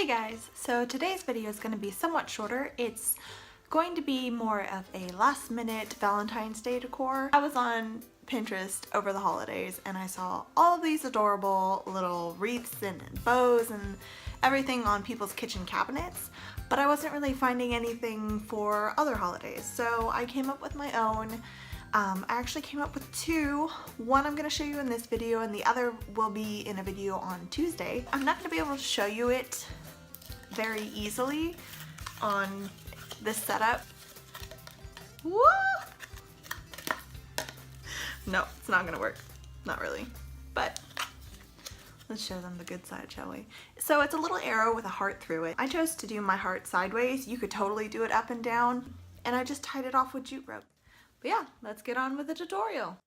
Hey guys, so today's video is going to be somewhat shorter. It's going to be more of a last minute Valentine's Day decor. I was on Pinterest over the holidays and I saw all of these adorable little wreaths and bows and everything on people's kitchen cabinets, but I wasn't really finding anything for other holidays, so I came up with my own. I actually came up with two. One I'm going to show you in this video and the other will be in a video on Tuesday. I'm not going to be able to show you it very easily on this setup. Woo! No, it's not going to work. Not really. But let's show them the good side, shall we? So it's a little arrow with a heart through it. I chose to do my heart sideways. You could totally do it up and down. And I just tied it off with jute rope. But yeah, let's get on with the tutorial.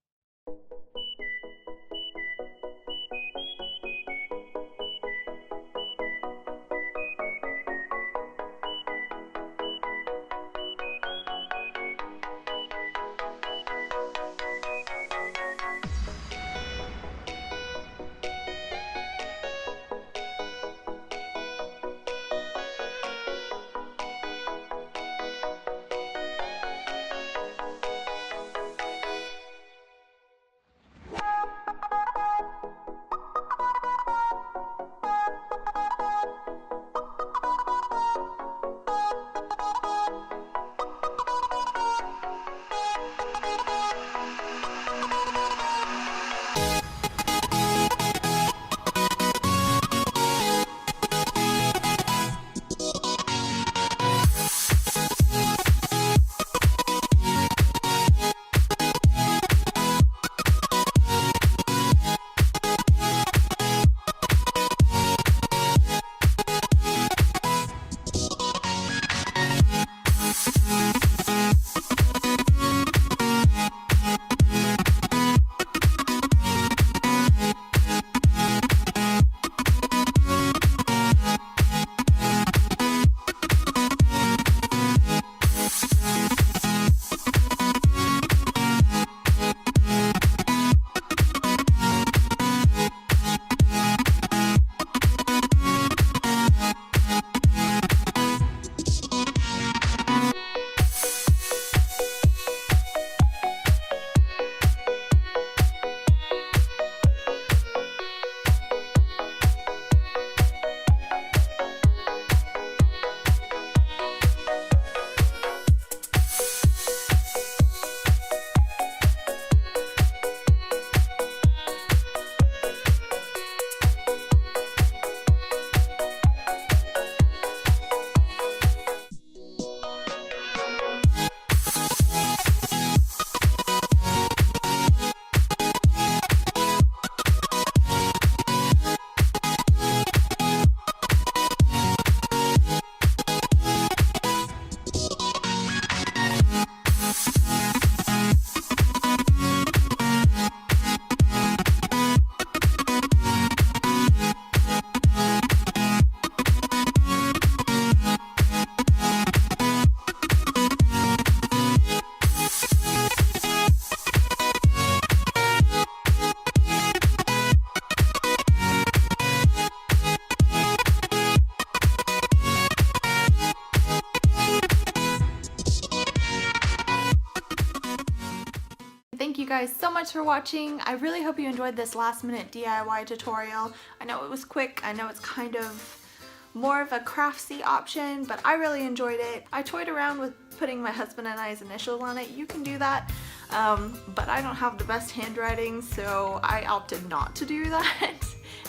Thank you guys so much for watching. I really hope you enjoyed this last minute DIY tutorial. I know it was quick. I know it's kind of more of a craftsy option, but I really enjoyed it. I toyed around with putting my husband and I's initials on it. You can do that, but I don't have the best handwriting, so I opted not to do that.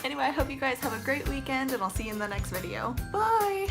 Anyway, I hope you guys have a great weekend and I'll see you in the next video. Bye!